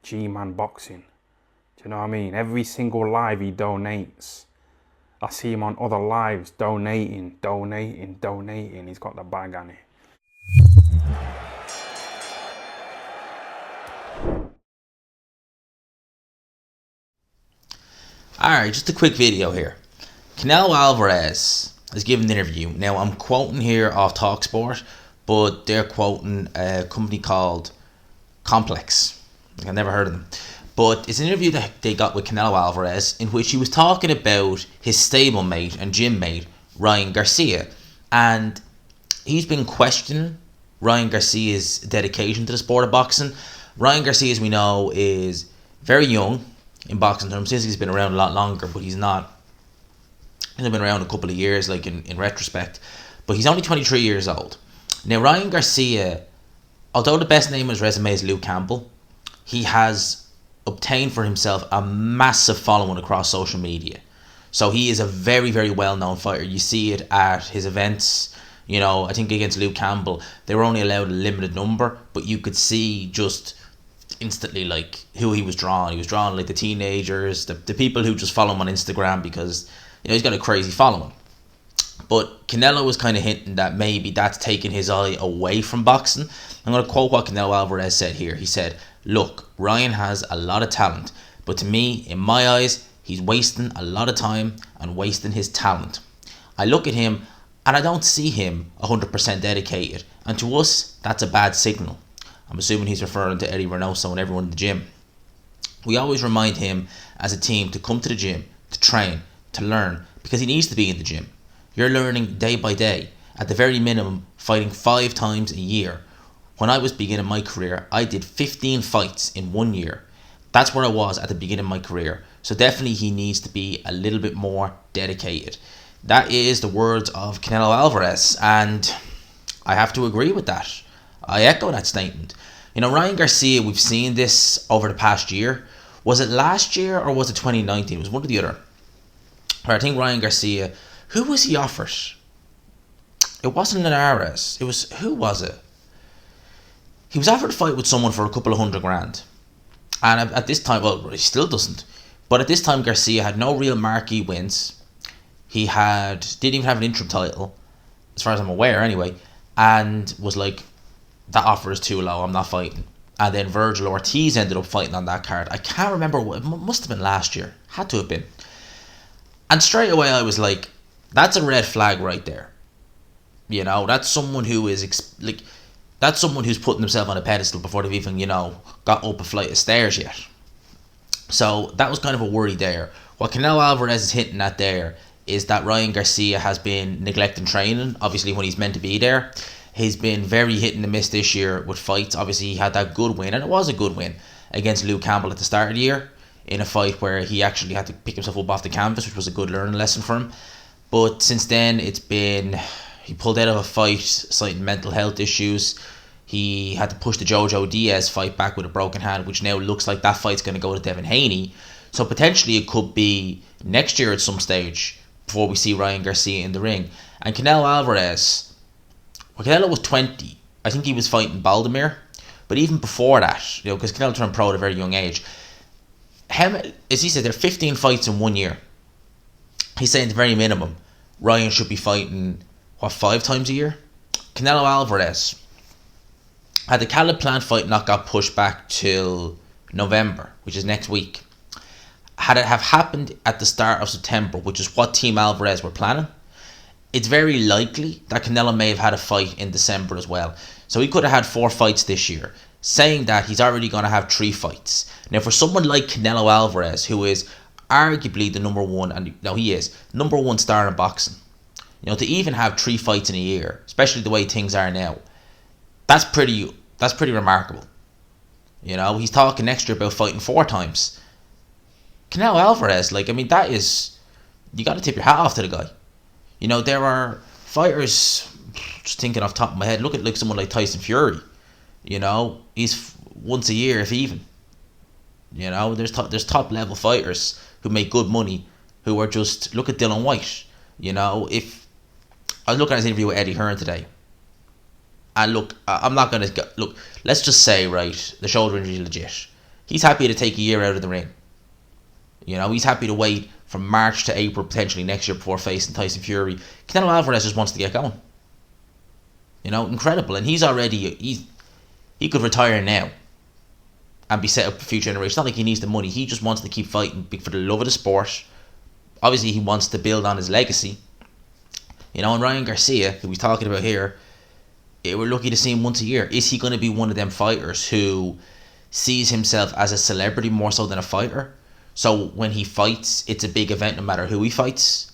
G-Man Boxing. Do you know what I mean? Every single live he donates. I see him on other lives donating. He's got the bag on it. Alright, just a quick video here. Canelo Alvarez has given an interview. Now, I'm quoting here off TalkSport, but they're quoting a company called Complex. I've never heard of them. But it's an interview that they got with Canelo Alvarez in which he was talking about his stablemate and gym mate, Ryan Garcia. And he's been questioning Ryan Garcia's dedication to the sport of boxing. Ryan Garcia, as we know, is very young in boxing terms. Since he's been around a lot longer, but he's not. He's only been around a couple of years, like in retrospect. But he's only 23 years old. Now, Ryan Garcia, although the best name on his resume is Luke Campbell, he has obtained for himself a massive following across social media. So he is a very, very well-known fighter. You see it at his events. You know, I think against Luke Campbell, they were only allowed a limited number, but you could see just instantly like who he was drawing. He was drawing like the teenagers, the people who just follow him on Instagram because, you know, he's got a crazy following. But Canelo was kind of hinting that maybe that's taking his eye away from boxing. I'm going to quote what Canelo Alvarez said here. He said, "Look, Ryan has a lot of talent, but to me, in my eyes, he's wasting a lot of time and wasting his talent. I look at him and I don't see him 100% dedicated, and to us, that's a bad signal." I'm assuming he's referring to Eddie Reynoso and everyone in the gym. "We always remind him as a team to come to the gym, to train, to learn, because he needs to be in the gym. You're learning day by day, at the very minimum, fighting 5 times a year. When I was beginning my career, I did 15 fights in 1 year. That's where I was at the beginning of my career. So definitely he needs to be a little bit more dedicated." That is the words of Canelo Alvarez, and I have to agree with that. I echo that statement. You know, Ryan Garcia, we've seen this over the past year. Was it last year or was it 2019? It was one or the other. Or I think Ryan Garcia, who was he offered? It wasn't Alvarez. It was, who was it? He was offered a fight with someone for a couple of $100,000. And at this time, well, he still doesn't. But at this time, Garcia had no real marquee wins. Didn't even have an interim title, as far as I'm aware anyway, and was like, that offer is too low, I'm not fighting. And then Virgil Ortiz ended up fighting on that card. I can't remember, it must have been last year. Had to have been. And straight away I was like, that's a red flag right there. You know, that's someone who is, that's someone who's putting themselves on a pedestal before they've even, you know, got up a flight of stairs yet. So that was kind of a worry there. What Canelo Alvarez is hinting at there is that Ryan Garcia has been neglecting training, obviously when he's meant to be there. He's been very hit and miss this year with fights. Obviously he had that good win, and it was a good win, against Luke Campbell at the start of the year, in a fight where he actually had to pick himself up off the canvas, which was a good learning lesson for him. But since then, he pulled out of a fight citing mental health issues. He had to push the Jojo Diaz fight back with a broken hand, which now looks like that fight's going to go to Devin Haney. So potentially it could be next year at some stage before we see Ryan Garcia in the ring. And Canelo Alvarez, when Canelo was 20, I think he was fighting Baldomir. But even before that, you know, because Canelo turned pro at a very young age, as he said, there are 15 fights in 1 year. He's saying the very minimum, Ryan should be fighting, 5 times a year? Canelo Alvarez, had the Caleb Plant fight not got pushed back till November, which is next week, had it have happened at the start of September, which is what Team Alvarez were planning, it's very likely that Canelo may have had a fight in December as well. So he could have had 4 fights this year. Saying that, he's already going to have 3 fights. Now, for someone like Canelo Alvarez, who is arguably the number one, and no, he is number one star in boxing, you know, to even have 3 fights in a year, especially the way things are now, that's pretty remarkable. You know, he's talking next year about fighting 4 times. Canelo Alvarez, like, I mean, that is, you got to tip your hat off to the guy. You know, there are fighters, just thinking off the top of my head, look at like someone like Tyson Fury. You know, he's once a year, if even. You know, there's top level fighters who make good money, who are just, look at Dylan White. You know, if I was looking at his interview with Eddie Hearn today, and look, I'm not gonna look. Let's just say, right, the shoulder injury is legit. He's happy to take a year out of the ring. You know, he's happy to wait from March to April potentially next year before facing Tyson Fury. Canelo Alvarez just wants to get going. You know, incredible. And he could retire now and be set up for future generations. It's not like he needs the money. He just wants to keep fighting for the love of the sport. Obviously, he wants to build on his legacy. You know, and Ryan Garcia, who we're talking about here, we're lucky to see him once a year. Is he going to be one of them fighters who sees himself as a celebrity more so than a fighter? So when he fights, it's a big event no matter who he fights?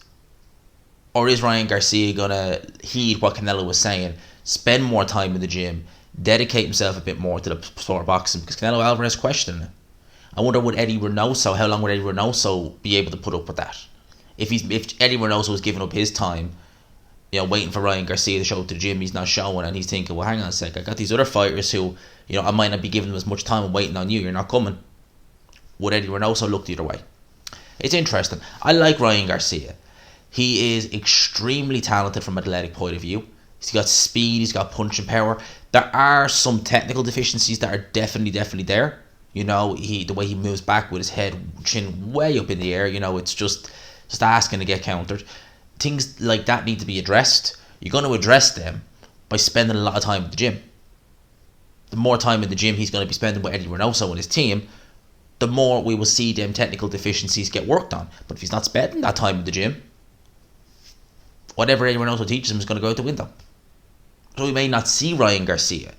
Or is Ryan Garcia going to heed what Canelo was saying, spend more time in the gym, dedicate himself a bit more to the sport of boxing? Because Canelo Alvarez questioned it. I wonder how long would Eddie Reynoso be able to put up with that? If Eddie Reynoso was giving up his time, you know, waiting for Ryan Garcia to show up to the gym, he's not showing, and he's thinking, well, hang on a sec, I got these other fighters who, you know, I might not be giving them as much time. I'm waiting on you, you're not coming. Would Eddie Reynoso look the other way? It's interesting. I like Ryan Garcia. He is extremely talented from an athletic point of view. He's got speed, he's got punching power. There are some technical deficiencies that are definitely there. You know, the way he moves back with his head, chin way up in the air, you know, it's just asking to get countered. Things like that need to be addressed. You're going to address them by spending a lot of time at the gym. The more time in the gym he's going to be spending with Eddie Reynoso and his team, the more we will see them technical deficiencies get worked on. But if he's not spending that time in the gym, whatever Eddie Reynoso teaches him is going to go out the window. So we may not see Ryan Garcia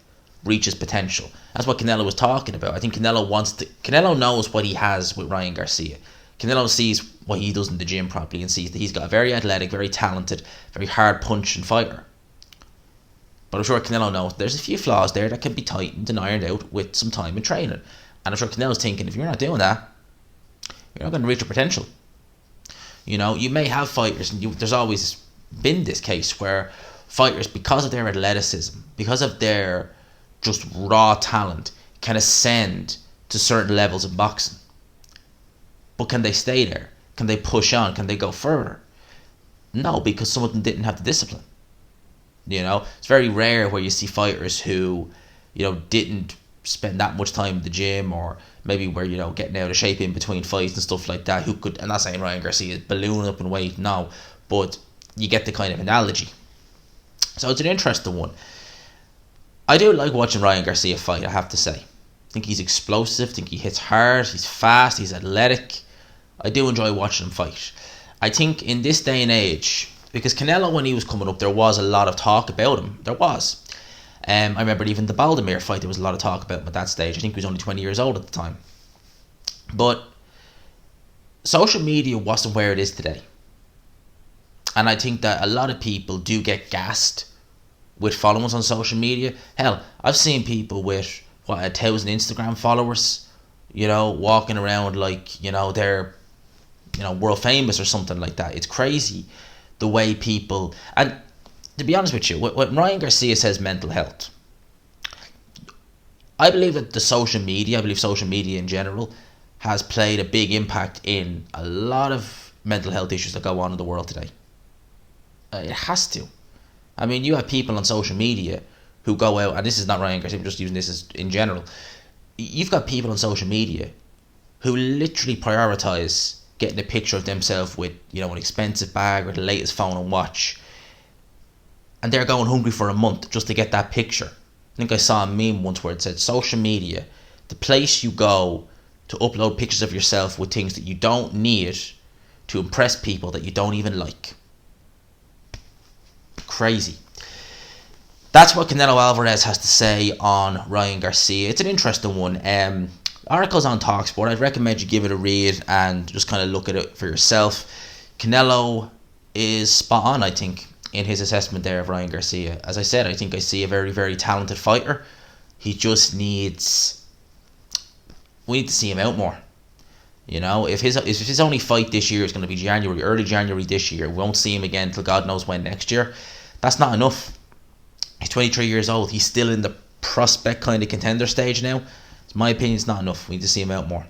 reach his potential. That's what Canelo was talking about. I think Canelo knows what he has with Ryan Garcia. Canelo sees what he does in the gym properly and sees that he's got a very athletic, very talented, very hard punching fighter. But I'm sure Canelo knows there's a few flaws there that can be tightened and ironed out with some time and training. And I'm sure Canelo's thinking, if you're not doing that, you're not going to reach your potential. You know, you may have fighters, and there's always been this case where fighters, because of their athleticism, because of their just raw talent, can ascend to certain levels of boxing. But can they stay there? Can they push on? Can they go further? No, because some of them didn't have the discipline. You know, it's very rare where you see fighters who, you know, didn't spend that much time in the gym, or maybe were, you know, getting out of shape in between fights and stuff like that, who could, I'm not saying Ryan Garcia is ballooning up in weight, no, but you get the kind of analogy. So it's an interesting one. I do like watching Ryan Garcia fight, I have to say. I think he's explosive, I think he hits hard, he's fast, he's athletic. I do enjoy watching him fight. I think in this day and age, because Canelo, when he was coming up, there was a lot of talk about him. There was. I remember even the Baldomir fight, there was a lot of talk about him at that stage. I think he was only 20 years old at the time. But social media wasn't where it is today. And I think that a lot of people do get gassed with followers on social media. Hell, I've seen people with 1,000 Instagram followers, you know, walking around like, you know, they're, you know, world famous or something like that. It's crazy the way people, and to be honest with you, when Ryan Garcia says mental health, I believe that social media in general has played a big impact in a lot of mental health issues that go on in the world today. It has to. I mean, you have people on social media who go out, and this is not Ryan Garcia, I'm just using this as in general. You've got people on social media who literally prioritize getting a picture of themselves with, you know, an expensive bag or the latest phone and watch, and they're going hungry for a month just to get that picture. I think I saw a meme once where it said, social media, the place you go to upload pictures of yourself with things that you don't need to impress people that you don't even like. Crazy. That's what Canelo Alvarez has to say on Ryan Garcia. It's an interesting one. Articles on TalkSport. I'd recommend you give it a read and just kind of look at it for yourself. Canelo is spot on, I think, in his assessment there of Ryan Garcia. As I said, I think I see a very, very talented fighter. He just needs... we need to see him out more. You know, if his only fight this year is going to be January, early January this year, we won't see him again until God knows when next year. That's not enough. He's 23 years old. He's still in the prospect kind of contender stage now. In my opinion, it's not enough. We need to see him out more.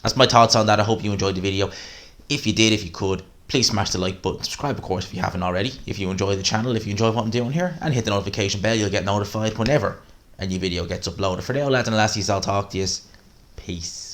That's my thoughts on that. I hope you enjoyed the video. If you did, if you could, please smash the like button. Subscribe, of course, if you haven't already. If you enjoy the channel, if you enjoy what I'm doing here, and hit the notification bell, you'll get notified whenever a new video gets uploaded. For now, lads and lassies, I'll talk to you. Peace.